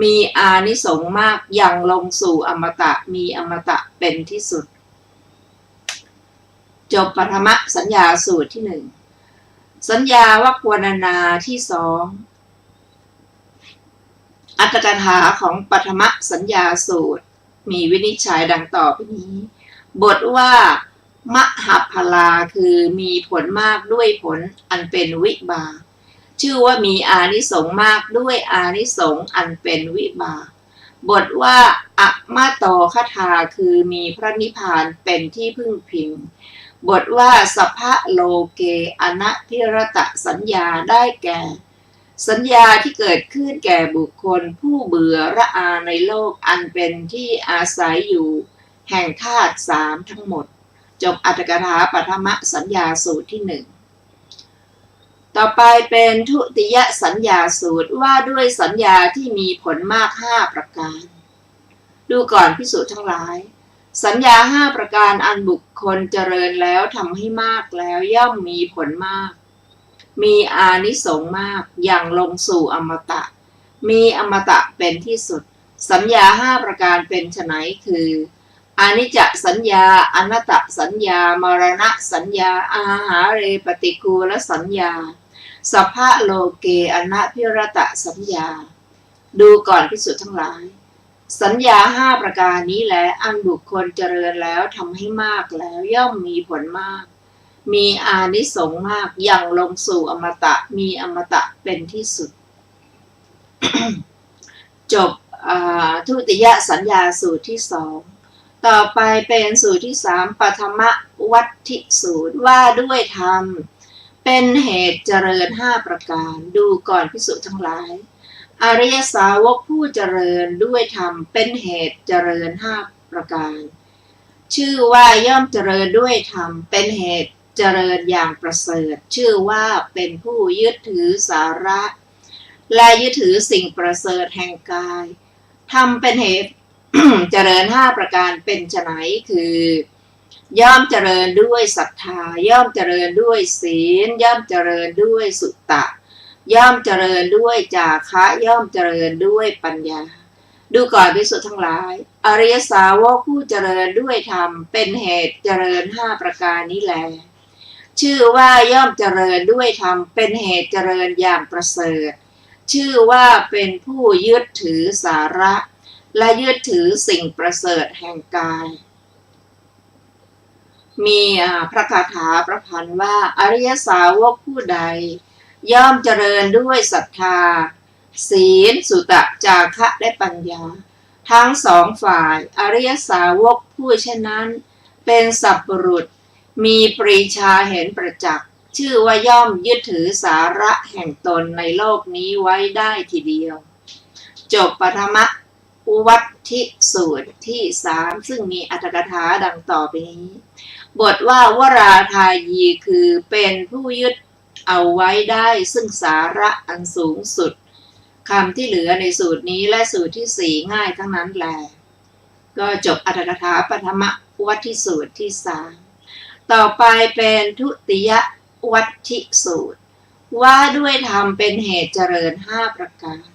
มีอานิสงส์มากยังลงสู่อมตะมีอมตะเป็นที่สุดจบปฐมสัญญาสูตรที่1สัญญาวรรควรรณนาที่2อัตถกถาของปฐมสัญญาสูตรมีวินิจฉัยดังต่อไปนี้บทว่ามหพลาคือมีผลมากด้วยผลอันเป็นวิบากชื่อว่ามีอานิสงส์มากด้วยอานิสงส์อันเป็นวิบากบทว่าอะมาโตคทาคือมีพระนิพพานเป็นที่พึ่งพิงบทว่าสัพพะโลเกอนะพิรตสัญญาได้แก่สัญญาที่เกิดขึ้นแก่บุคคลผู้เบื่อระอาในโลกอันเป็นที่อาศัยอยู่แห่งธาตุ3ทั้งหมดจบอัตถกถาปฐมสัญญาสูตรที่1ต่อไปเป็นทุติยสัญญาสูตรว่าด้วยสัญญาที่มีผลมาก5ประการดูก่อนภิกษุทั้งหลายสัญญา5ประการอันบุคคลเจริญแล้วทำให้มากแล้วย่อมมีผลมากมีอานิสงส์มากอย่างลงสู่อมตะมีอมตะเป็นที่สุดสัญญา5ประการเป็นไฉนคืออนิจจสัญญาอนัตตสัญญามรณะสัญญาอาหาเรปฏิกูลสัญญาสัพพะโลเกอนะพิรตสัญญาดูก่อนภิกษุทั้งหลายสัญญา5ประการนี้แลอันบุคคลเจริญแล้วทำให้มากแล้วย่อมมีผลมากมีอานิสงส์มากอย่างลงสู่อมตะมีอมตะเป็นที่สุด จบทุติยสัญญาสูตรที่2ต่อไปเป็นสูตรที่3ปฐมวัตถิสูตรว่าด้วยธรรมเป็นเหตุเจริญ5ประการดูก่อนภิกษุทั้งหลายอริยสาวกผู้เจริญด้วยธรรมเป็นเหตุเจริญ5ประการชื่อว่าย่อมเจริญด้วยธรรมเป็นเหตุเจริญอย่างประเสริฐชื่อว่าเป็นผู้ยึดถือสาระและยึดถือสิ่งประเสริฐแห่งกายธรรมเป็นเหตุ เจริญ5ประการเป็นไฉนคือย่อมเจริญด้วยศรัทธาย่อมเจริญด้วยศีลย่อมเจริญด้วยสุตตะย่อมเจริญด้วยจาคะย่อมเจริญด้วยปัญญาดูก่อนภิกษุทั้งหลายอริยสาวกผู้เจริญด้วยธรรมเป็นเหตุเจริญ5ประการนี้แลชื่อว่าย่อมเจริญด้วยธรรมเป็นเหตุเจริญอย่างประเสริฐชื่อว่าเป็นผู้ยึดถือสาระและยึดถือสิ่งประเสริฐแห่งกายมีพระคาถาประพันธ์ว่าอริยสาวกผู้ใดย่อมเจริญด้วยศรัทธาศีลสุตะจาคะและปัญญาทั้ง2ฝ่ายอริยสาวกผู้เช่นนั้นเป็นสัพปรุษมีปรีชาเห็นประจักษ์ชื่อว่าย่อมยึดถือสาระแห่งตนในโลกนี้ไว้ได้ทีเดียวจบปฐมวัตถิสูตรที่3ซึ่งมีอรรถกถาดังต่อไปนี้บทว่าวราทายีคือเป็นผู้ยึดเอาไว้ได้ซึ่งสาระอันสูงสุดคำที่เหลือในสูตรนี้และสูตรที่4ง่ายทั้งนั้นแลก็จบอรรถกถาปฐมวัตถิสูตรที่3ต่อไปเป็นทุติยวัตถิสูตรว่าด้วยธรรมเป็นเหตุเจริญ5ประการ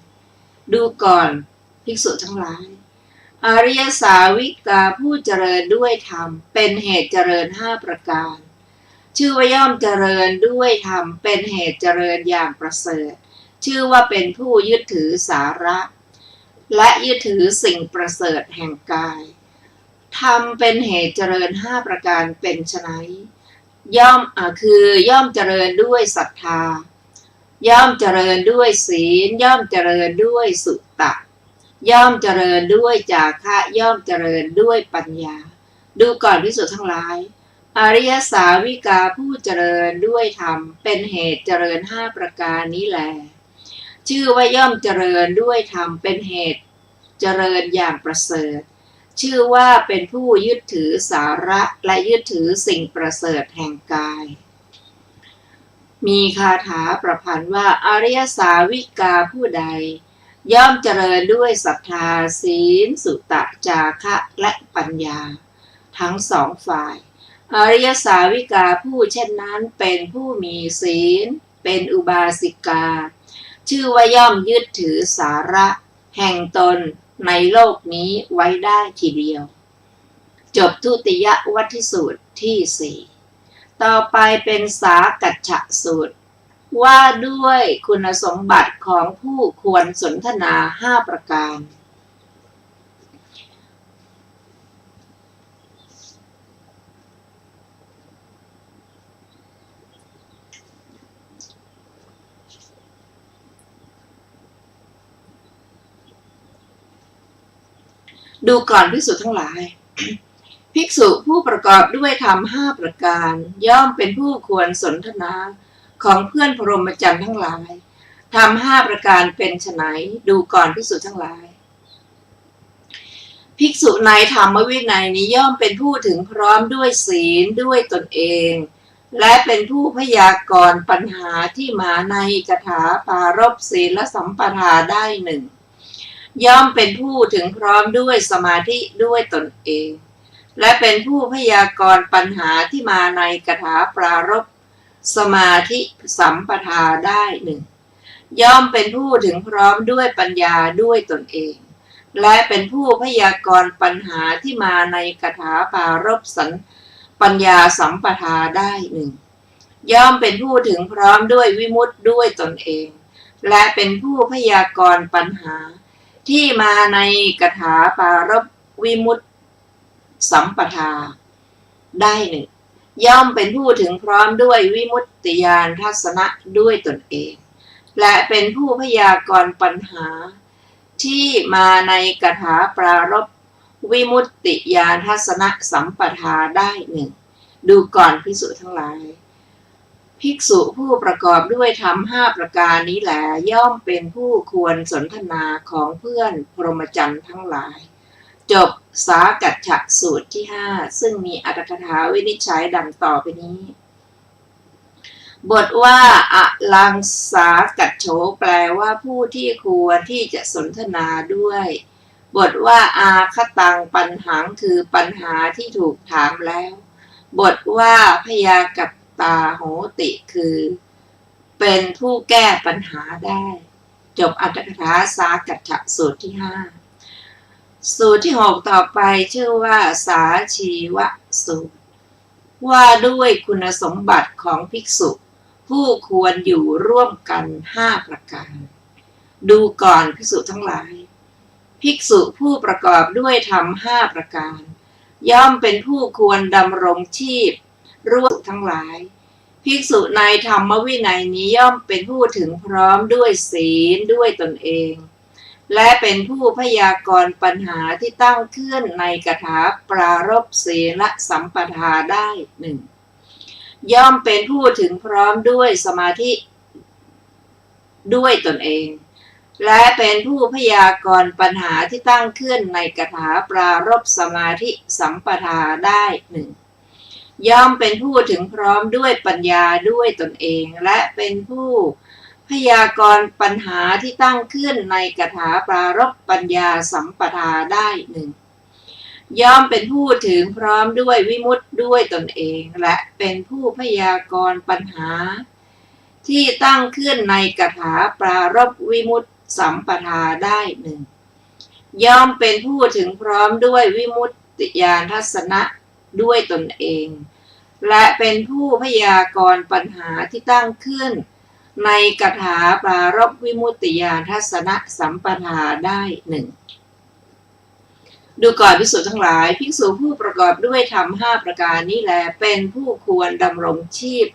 ดูก่อนภิกษุทั้งหลายอริยสาวิกาผู้เจริญด้วยธรรมเป็นเหตุเจริญ5ประการชื่อว่าย่อมเจริญด้วยธรรมเป็นเหตุเจริญอย่างประเสริฐชื่อว่าเป็นผู้ยึดถือสาระและยึดถือสิ่งประเสริฐแห่งกายธรรมเป็นเหตุเจริญ5ประการเป็นไฉนย่อมย่อมเจริญด้วยศรัทธาย่อมเจริญด้วยศีลย่อมเจริญด้วยสุตตะย่อมเจริญด้วยจาคะย่อมเจริญด้วยปัญญาดูก่อนภิกษุทั้งหลายอริยสาวิกาผู้เจริญด้วยธรรมเป็นเหตุเจริญ5ประการนี้แลชื่อว่าย่อมเจริญด้วยธรรมเป็นเหตุเจริญอย่างประเสริฐ ชื่อว่าเป็นผู้ยึดถือสาระและยึดถือสิ่งประเสริฐแห่งกายมีคาถาประพันธ์ว่าอริยสาวิกาผู้ใดย่อมเจริญด้วยศรัทธาศีลสุตะจาคะและปัญญาทั้งสองฝ่ายอริยสาวิกาผู้เช่นนั้นเป็นผู้มีศีลเป็นอุบาสิกาชื่อว่าย่อมยึดถือสาระแห่งตนในโลกนี้ไว้ได้ทีเดียวจบทุติยวัตถิสูตรที่ 4ต่อไปเป็นสากัจฉสูตรว่าด้วยคุณสมบัติของผู้ควรสนทนา5ประการดูก่อนภิกษุทั้งหลาย ภิกษุผู้ประกอบด้วยธรรม5ประการย่อมเป็นผู้ควรสนทนาของเพื่อนพรหมจรรย์ทั้งหลายธรรม5ประการเป็นไฉนดูก่อนภิกษุทั้งหลายภิกษุในธรรมวินัยนี้ย่อมเป็นผู้ถึงพร้อมด้วยศีลด้วยตนเองและเป็นผู้พยากรณ์ปัญหาที่มาในคาถาปารภศีลสัมปทาได้หนึ่งย่อมเป็นผู้ถึงพร้อมด้วยสมาธิด้วยตนเองและเป็นผู้พยากรณ์ปัญหาที่มาในคาถาปรารภสมาธิสัมปทาได้หนึ่งย่อมเป็นผู้ถึงพร้อมด้วยปัญญาด้วยตนเองและเป็นผู้พยากรณ์ปัญหาที่มาในคาถาปรารภปัญญาสัมปทาได้หนึ่งย่อมเป็นผู้ถึงพร้อมด้วยวิมุตติด้วยตนเองและเป็นผู้พยากรณ์ปัญหาที่มาในคาถาปารภวิมุตติสัมปทาได้หนึ่งย่อมเป็นผู้ถึงพร้อมด้วยวิมุตติญาณทัศนะด้วยตนเองและเป็นผู้พยากรณ์ปัญหาที่มาในคาถาปรารภวิมุตติญาณทัศนะสัมปทาได้หนึ่งดูก่อนภิกษุทั้งหลายภิกษุผู้ประกอบด้วยธรรม5ประการนี้แหละย่อมเป็นผู้ควรสนทนาของเพื่อนพรหมจรรย์ทั้งหลายจบสากัจฉสูตรที่5ซึ่งมีอรรถกถาวินิจฉัยดังต่อไปนี้บทว่าอลังสากัจโฉแปลว่าผู้ที่ควรที่จะสนทนาด้วยบทว่าอาคตังปัญหังคือปัญหาที่ถูกถามแล้วบทว่าพยากัตตาโหติคือเป็นผู้แก้ปัญหาได้จบอรรถกถาสากัจฉสูตรที่5สูตรที่6ต่อไปชื่อว่าสาชีวสูตรว่าด้วยคุณสมบัติของภิกษุผู้ควรอยู่ร่วมกัน5ประการดูก่อนภิกษุทั้งหลายภิกษุผู้ประกอบด้วยธรรม5ประการย่อมเป็นผู้ควรดำรงชีพร่วมทั้งหลายภิกษุในธรรมวินัยนี้ย่อมเป็นผู้ถึงพร้อมด้วยศีลด้วยตนเองและเป็นผู้พยากรณ์ปัญหาที่ตั้งขึ้นในคาถาปรารภศีลสัมปทาได้หนึ่งย่อมเป็นผู้ถึงพร้อมด้วยสมาธิด้วยตนเองและเป็นผู้พยากรณ์ปัญหาที่ตั้งขึ้นในคาถาปรารภสมาธิสัมปทาได้หนึ่งย่อมเป็นผู้ถึงพร้อมด้วยปัญญาด้วยตนเองและเป็นผู้พยากรณ์ปัญหาที่ตั้งขึ้นในคาถาปรารภปัญญาสัมปทาได้หนึ่งย่อมเป็นผู้ถึงพร้อมด้วยวิมุตติด้วยตนเองและเป็นผู้พยากรณ์ปัญหาที่ตั้งขึ้นในคาถาปรารภวิมุตติสัมปทาได้หนึ่งย่อมเป็นผู้ถึงพร้อมด้วยวิมุตติญาณทัศนะด้วยตนเองและเป็นผู้พยากรณ์ปัญหาที่ตั้งขึ้นในคาถาปรารภวิมุตติญาณทัศนะสัมปทาได้หนึ่งดูก่อนภิกษุทั้งหลายภิกษุผู้ประกอบด้วยธรรม5ประการนี้แลเป็นผู้ควรดำรงชีพ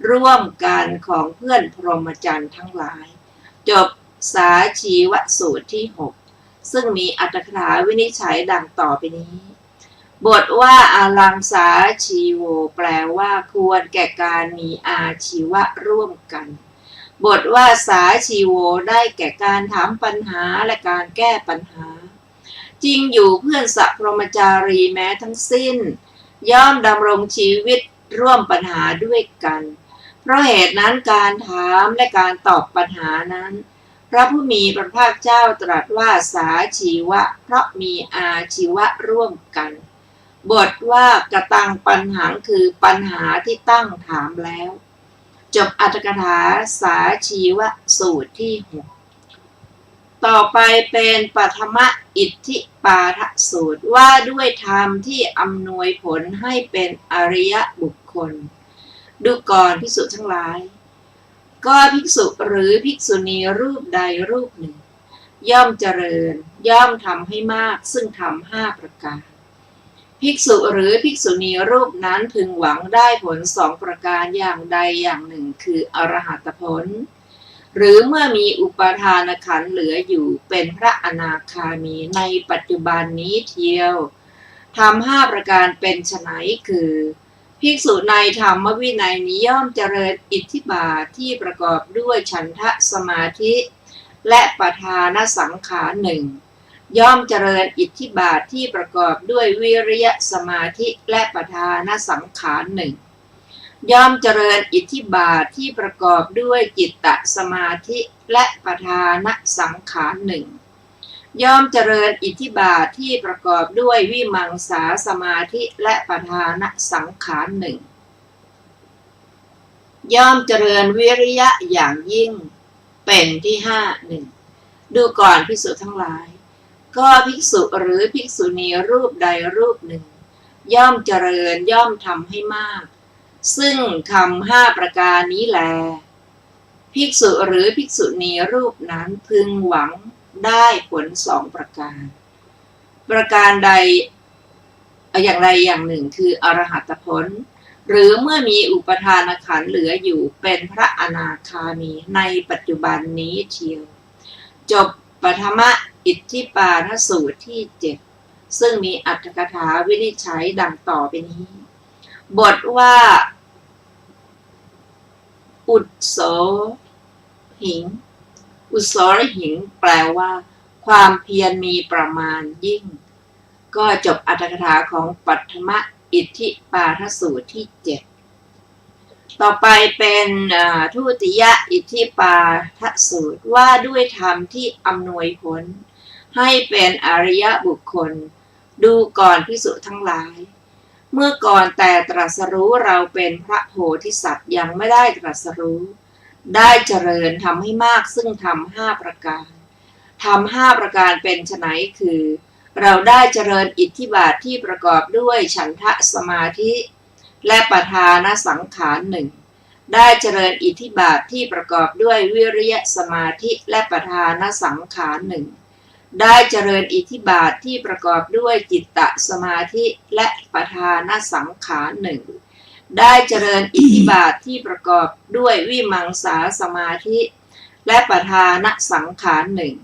ร่วมกันของเพื่อนพรหมจรรย์ทั้งหลายจบสาชีวสูตรที่6ซึ่งมีอรรถกถาวินิจฉัยดังต่อไปนี้บทว่าอลังสาชีโวแปลว่าควรแก่การมีอาชีวะร่วมกันบทว่าสาชีโวได้แก่การถามปัญหาและการแก้ปัญหา จริงอยู่เพื่อนสัพพรหมจารีแม้ทั้งสิ้นย่อมดำรงชีวิตร่วมปัญหาด้วยกันเพราะเหตุนั้นการถามและการตอบปัญหานั้นพระผู้มีพระภาคเจ้าตรัสว่าสาชีวะเพราะมีอาชีวะร่วมกันบทว่ากตังปัญหังคือปัญหาที่ตั้งถามแล้วจบอรรถกถาสาชีวะสูตรที่ 6ต่อไปเป็นปฐมอิทธิปาทสูตรว่าด้วยธรรมที่อำนวยผลให้เป็นอริยบุคคลดูก่อนภิกษุทั้งหลายก็ภิกษุหรือภิกษุณีรูปใดรูปหนึ่งย่อมเจริญย่อมทำให้มากซึ่งทำ5ประการภิกษุหรือภิกษุณีรูปนั้นพึงหวังได้ผล2ประการอย่างใดอย่างหนึ่งคืออรหัตผลหรือเมื่อมีอุปาทานขันธ์เหลืออยู่เป็นพระอนาคามีในปัจจุบันนี้เทียวทำ5ประการเป็นไฉนคือภิกษุในธรรมวินัยนี้ย่อมเจริญอิทธิบาทที่ประกอบด้วยฉันทะสมาธิและปทานสังขารหนึ่งย่อมเจริญอิทธิบาทที่ประกอบด้วยวิริยะสมาธิและปทานสังขารหนึ่งย่อมเจริญอิทธิบาทที่ประกอบด้วยจิตตสมาธิและปทานสังขารหนึ่งย่อมเจริญอิทธิบาทที่ประกอบด้วยวิมังสาสมาธิและปทานสังขารหนึ่งย่อมเจริญวิริยะอย่างยิ่งเป็นที่5 1ดูก่อนภิกษุทั้งหลายก็ภิกษุหรือภิกษุณีรูปใดรูปหนึ่งย่อมเจริญย่อมทำให้มากซึ่งทำ5ประการนี้แลภิกษุหรือภิกษุณีรูปนั้นพึงหวังได้ผล2ประการประการใดอย่างใดอย่างหนึ่งคืออรหัตผลหรือเมื่อมีอุปทานขันธ์เหลืออยู่เป็นพระอนาคามีในปัจจุบันนี้เทียวจบปฐมอิทธิปาทสูตรที่ 7ซึ่งมีอรรถกถาวินิจฉัยดังต่อไปนี้บทว่าอุตโสหิงอุตโสหิงแปลว่าความเพียรมีประมาณยิ่งก็จบอรรถกถาของปฐมอิทธิปาทสูตรที่ 7ต่อไปเป็นทุติยอิทธิปาทสูตรว่าด้วยธรรมที่อำนวยผลให้เป็นอริยบุคคลดูก่อนภิกษุทั้งหลายเมื่อก่อนแต่ตรัสรู้เราเป็นพระโพธิสัตว์ยังไม่ได้ตรัสรู้ได้เจริญทำให้มากซึ่งทำ5ประการทำ5ประการเป็นไฉนคือเราได้เจริญอิทธิบาทที่ประกอบด้วยฉันทะสมาธิและปทานสังขารหนึ่งได้เจริญอิทธิบาทที่ประกอบด้วยวิริยะสมาธิและปทานสังขารหนึ่งได้เจริญอิทธิบาทที่ประกอบด้วยจิตตสมาธิและปทานสังขารหนึ่งได้เจริญอิทธิบาทที่ประกอบด้วยวิมังสาสมาธิและปทานสังขารหนึ่ง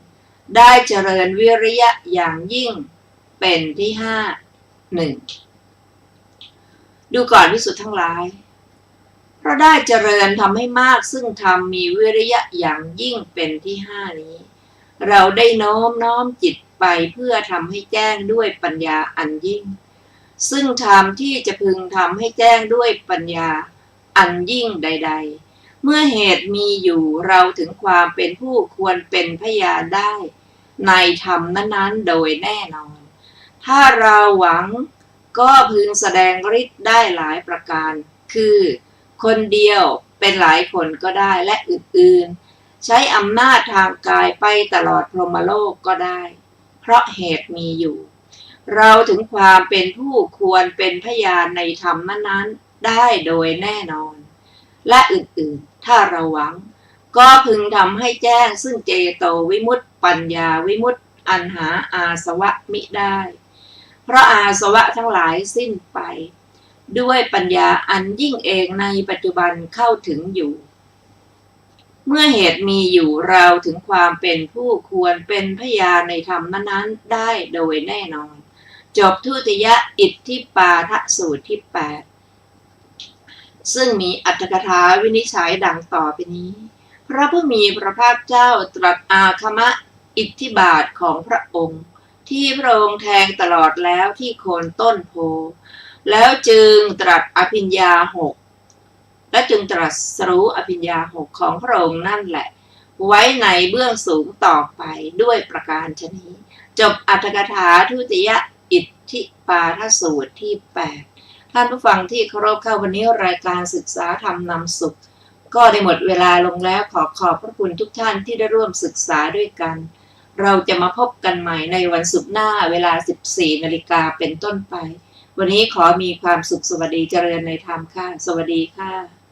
ได้เจริญวิริยะอย่างยิ่งเป็นที่5 1ดูก่อนภิกษุทั้งหลายเพราะได้เจริญทำให้มากซึ่งธรรมมีวิริยะอย่างยิ่งเป็นที่5นี้เราได้โน้มจิตไปเพื่อทำให้แจ้งด้วยปัญญาอันยิ่งซึ่งธรรมที่จะพึงทำให้แจ้งด้วยปัญญาอันยิ่งใดๆเมื่อเหตุมีอยู่เราถึงความเป็นผู้ควรเป็นพยานได้ในธรรมนั้นๆโดยแน่นอนถ้าเราหวังก็พึงแสดงฤทธิ์ได้หลายประการคือคนเดียวเป็นหลายคนก็ได้และอื่นๆใช้อำนาจทางกายไปตลอดพรหมโลกก็ได้เพราะเหตุมีอยู่เราถึงความเป็นผู้ควรเป็นพยานในธรรมนั้นๆได้โดยแน่นอนและอื่นๆถ้าเราหวังก็พึงทำให้แจ้งซึ่งเจโตวิมุตติปัญญาวิมุตติอันหาอาสวะมิได้เพราะอาสวะทั้งหลายสิ้นไปด้วยปัญญาอันยิ่งเองในปัจจุบันเข้าถึงอยู่เมื่อเหตุมีอยู่เราถึงความเป็นผู้ควรเป็นพยานในธรรมนั้นๆได้โดยแน่นอนจบทุติยอิทธิปาทสูตรที่ 8ซึ่งมีอรรถกถาวินิจฉัยดังต่อไปนี้พระผู้มีพระภาคเจ้าตรัสอาคมอิทธิบาทของพระองค์ท ที่พระองค์แทงตลอดแล้วที่โคนต้นโพแล้วจึงตรัสอภิญญาหกและจึงตรัสรู้อภิญญาหกของพระองค์นั่นแหละไว้ในเบื้องสูงต่อไปด้วยประการฉนี้จบอรรถกถาทุติยอิทธิปาทสูตรที่ 8ท่านผู้ฟังที่เคารพเข้าวันนี้รายการศึกษาธรรมนำสุขก็ได้หมดเวลาลงแล้วขอบพระคุณทุกท่านที่ได้ร่วมศึกษาด้วยกันเราจะมาพบกันใหม่ในวันศุกร์หน้าเวลา 14 นาฬิกาเป็นต้นไปวันนี้ขอมีความสุขสวัสดีเจริญในธรรมค่ะสวัสดีค่ะ